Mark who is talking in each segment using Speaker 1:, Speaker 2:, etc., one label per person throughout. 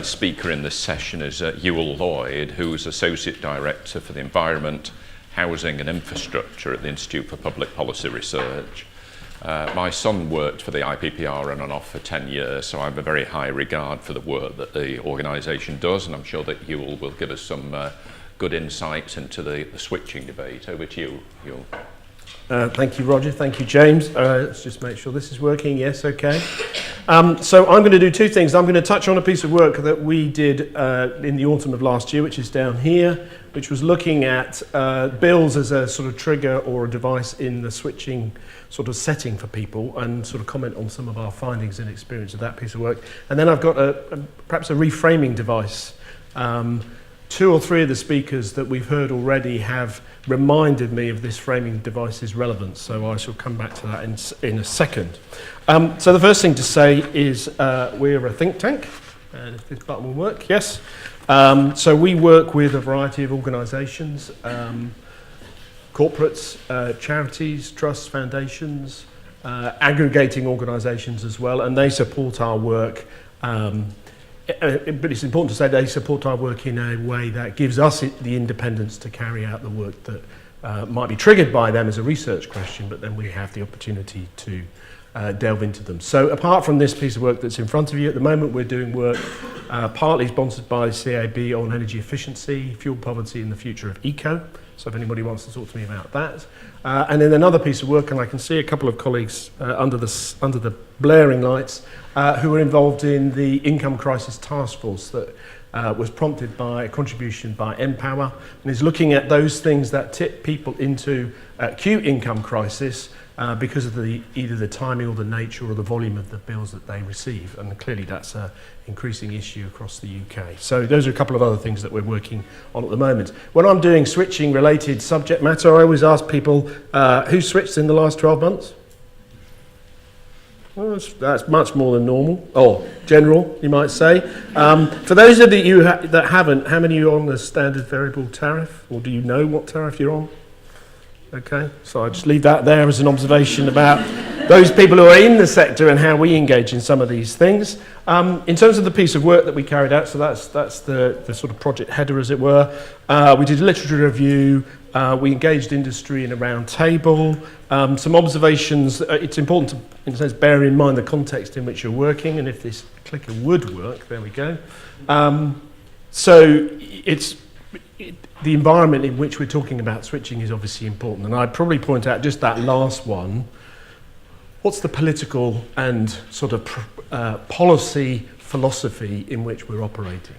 Speaker 1: speaker in this session is Hywel Lloyd, who's Associate Director for the Environment, Housing and Infrastructure at the Institute for Public Policy Research. My son worked for the IPPR on and off for 10 years, so I have a very high regard for the work that the organisation does, and I'm sure that Hywel will give us some good insights into the switching debate. Over to you, Hywel.
Speaker 2: Thank you, Roger. Thank you, James. Let's just make sure this is working. Yes, okay. So I'm going to do two things. I'm going to touch on a piece of work that we did in the autumn of last year, which is down here, which was looking at bills as a sort of trigger or a device in the switching sort of setting for people, and sort of comment on some of our findings and experience of that piece of work. And then I've got perhaps a reframing device. Two or three of the speakers that we've heard already have reminded me of this framing device's relevance, so I shall come back to that in a second. So the first thing to say is we're a think tank, and if this button will work, yes. So we work with a variety of organisations, corporates, charities, trusts, foundations, aggregating organisations as well, and they support our work. But it's important to say they support our work in a way that gives us the independence to carry out the work that might be triggered by them as a research question, but then we have the opportunity to delve into them. So apart from this piece of work that's in front of you, at the moment we're doing work partly sponsored by CAB on energy efficiency, fuel poverty and the future of eco. So if anybody wants to talk to me about that. And then another piece of work, and I can see a couple of colleagues under the blaring lights who are involved in the income crisis task force that was prompted by a contribution by Empower, and is looking at those things that tip people into acute income crisis because of either the timing or the nature or the volume of the bills that they receive. And clearly that's an increasing issue across the UK. So those are a couple of other things that we're working on at the moment. When I'm doing switching related subject matter, I always ask people, who switched in the last 12 months? Well, that's much more than normal, or general, you might say. For those of you that haven't, how many are you on the standard variable tariff? Or do you know what tariff you're on? Okay, so I just leave that there as an observation about those people who are in the sector and how we engage in some of these things. In terms of the piece of work that we carried out, so that's the sort of project header, as it were. We did a literature review. We engaged industry in a round table. Some observations. It's important to, in a sense, bear in mind the context in which you're working, and if this clicker would work, there we go. So the environment in which we're talking about switching is obviously important, and I'd probably point out just that last one. What's the political and sort of policy philosophy in which we're operating?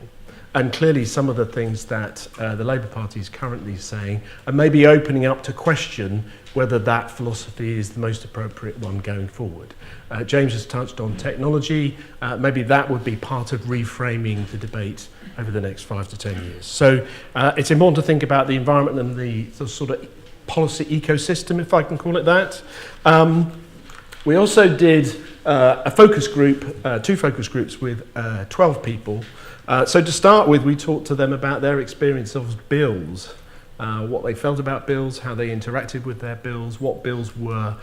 Speaker 2: And clearly some of the things that the Labour Party is currently saying are maybe opening up to question whether that philosophy is the most appropriate one going forward. James has touched on technology. Maybe that would be part of reframing the debate over the next 5 to 10 years. So it's important to think about the environment and the sort of policy ecosystem, if I can call it that. We also did a focus group, 2 focus groups with 12 people. So to start with, we talked to them about their experience of bills, what they felt about bills, how they interacted with their bills, what bills were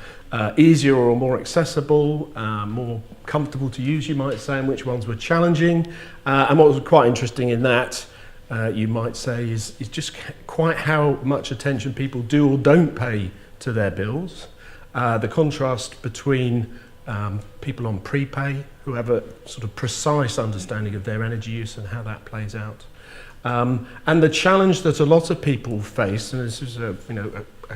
Speaker 2: easier or more accessible, more comfortable to use, you might say, and which ones were challenging. And what was quite interesting in that, you might say, is just quite how much attention people do or don't pay to their bills. The contrast between people on prepay who have a sort of precise understanding of their energy use and how that plays out. And the challenge that a lot of people face, and this is a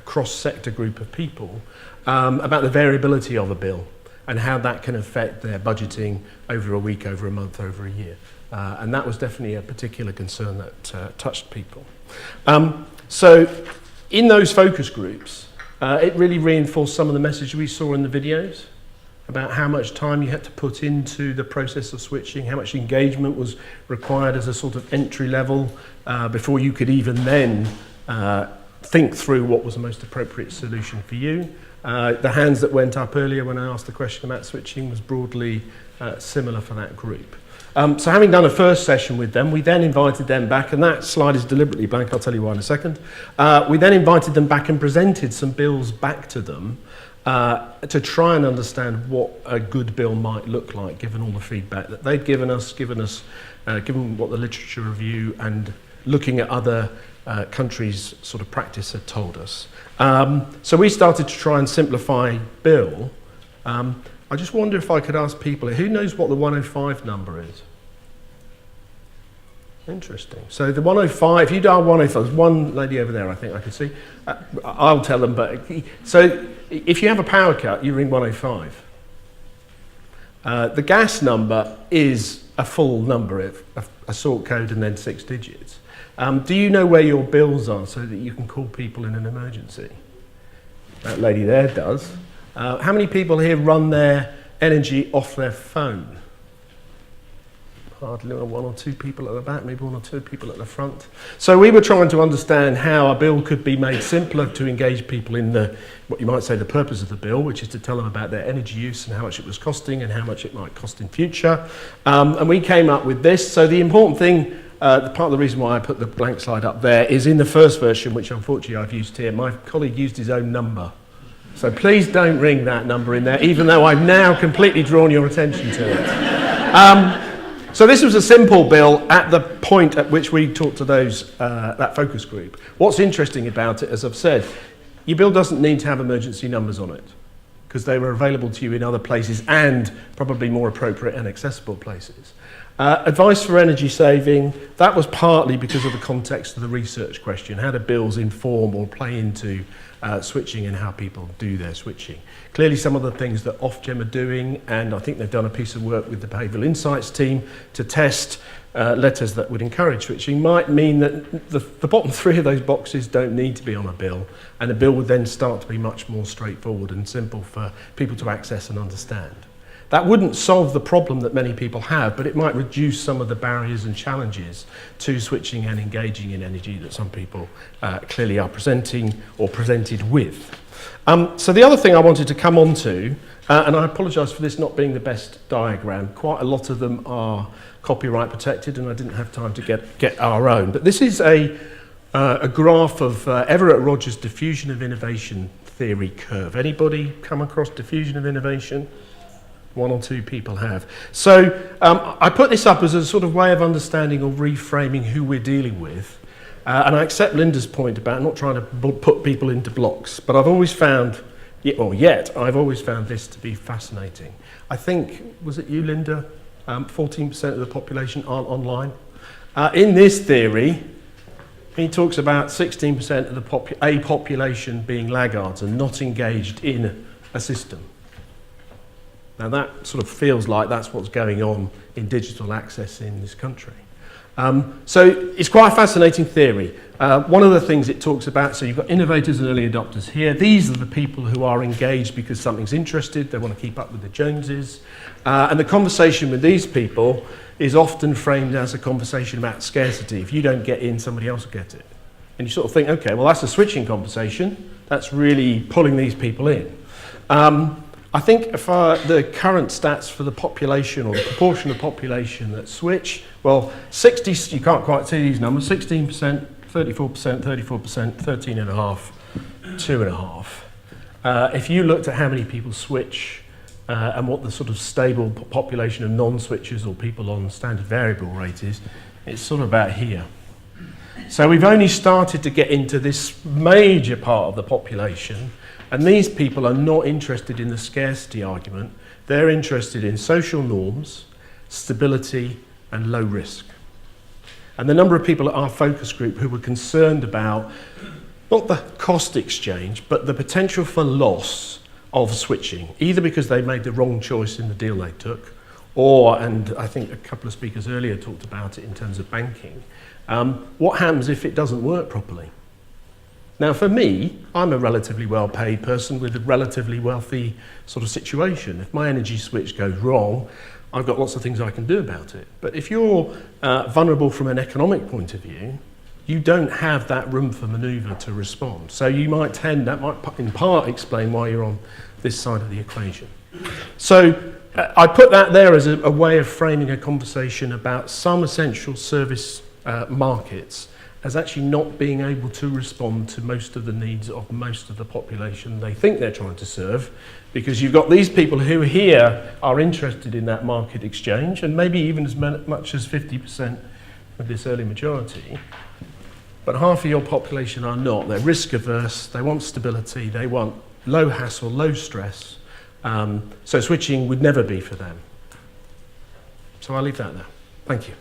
Speaker 2: cross-sector group of people, about the variability of a bill and how that can affect their budgeting over a week, over a month, over a year. And that was definitely a particular concern that touched people. So in those focus groups, it really reinforced some of the message we saw in the videos about how much time you had to put into the process of switching, how much engagement was required as a sort of entry level before you could even then think through what was the most appropriate solution for you. The hands that went up earlier when I asked the question about switching was broadly similar for that group. So having done a first session with them, we then invited them back, and that slide is deliberately blank, I'll tell you why in a second. We then invited them back and presented some bills back to them to try and understand what a good bill might look like, given all the feedback that they'd given what the literature review and looking at other countries' sort of practice had told us. So we started to try and simplify bill. I just wonder if I could ask people, who knows what the 105 number is? Interesting. So the 105, if you dial 105, there's one lady over there I think I can see. I'll tell them, but so if you have a power cut, you ring 105. The gas number is a full number, a sort code and then 6 digits. Do you know where your bills are so that you can call people in an emergency? That lady there does. How many people here run their energy off their phone? Hardly one or two people at the back, maybe one or two people at the front. So we were trying to understand how a bill could be made simpler to engage people in what you might say the purpose of the bill, which is to tell them about their energy use and how much it was costing and how much it might cost in future. And we came up with this. So the important thing, part of the reason why I put the blank slide up there is in the first version, which unfortunately I've used here, my colleague used his own number. So please don't ring that number in there, even though I've now completely drawn your attention to it. So this was a simple bill at the point at which we talked to that focus group. What's interesting about it, as I've said, your bill doesn't need to have emergency numbers on it because they were available to you in other places and probably more appropriate and accessible places. Advice for energy saving, that was partly because of the context of the research question. How do bills inform or play into switching and how people do their switching? Clearly some of the things that Ofgem are doing, and I think they've done a piece of work with the Behavioural Insights team to test letters that would encourage switching, might mean that the bottom 3 of those boxes don't need to be on a bill, and the bill would then start to be much more straightforward and simple for people to access and understand. That wouldn't solve the problem that many people have, but it might reduce some of the barriers and challenges to switching and engaging in energy that some people clearly are presenting or presented with. So the other thing I wanted to come on to, and I apologise for this not being the best diagram, quite a lot of them are copyright protected and I didn't have time to get our own, but this is a graph of Everett Rogers' diffusion of innovation theory curve. Anybody come across diffusion of innovation? One or two people have. So I put this up as a sort of way of understanding or reframing who we're dealing with. And I accept Linda's point about not trying to put people into blocks, but I've always found, I've always found this to be fascinating. I think, was it you, Linda? 14% of the population aren't online. In this theory, he talks about 16% of the population being laggards and not engaged in a system. Now that sort of feels like that's what's going on in digital access in this country. So it's quite a fascinating theory. One of the things it talks about, so you've got innovators and early adopters here. These are the people who are engaged because something's interested, they want to keep up with the Joneses. And the conversation with these people is often framed as a conversation about scarcity. If you don't get in, somebody else will get it. And you sort of think, okay, well that's a switching conversation. That's really pulling these people in. I think if the current stats for the population or the proportion of population that switch, well, 60, you can't quite see these numbers, 16%, 34%, 34%, 13.5%, 2.5%. If you looked at how many people switch and what the sort of stable population of non-switchers or people on standard variable rate is, it's sort of about here. So we've only started to get into this major part of the population. And these people are not interested in the scarcity argument. They're interested in social norms, stability, and low risk. And the number of people at our focus group who were concerned about not the cost exchange, but the potential for loss of switching, either because they made the wrong choice in the deal they took, or, and I think a couple of speakers earlier talked about it in terms of banking, what happens if it doesn't work properly? Now for me, I'm a relatively well-paid person with a relatively wealthy sort of situation. If my energy switch goes wrong, I've got lots of things I can do about it. But if you're vulnerable from an economic point of view, you don't have that room for manoeuvre to respond. So you might that might in part explain why you're on this side of the equation. So I put that there as a way of framing a conversation about some essential service markets as actually not being able to respond to most of the needs of most of the population they think they're trying to serve, because you've got these people who here are interested in that market exchange, and maybe even as much as 50% of this early majority, but half of your population are not. They're risk averse, they want stability, they want low hassle, low stress, so switching would never be for them. So I'll leave that there. Thank you.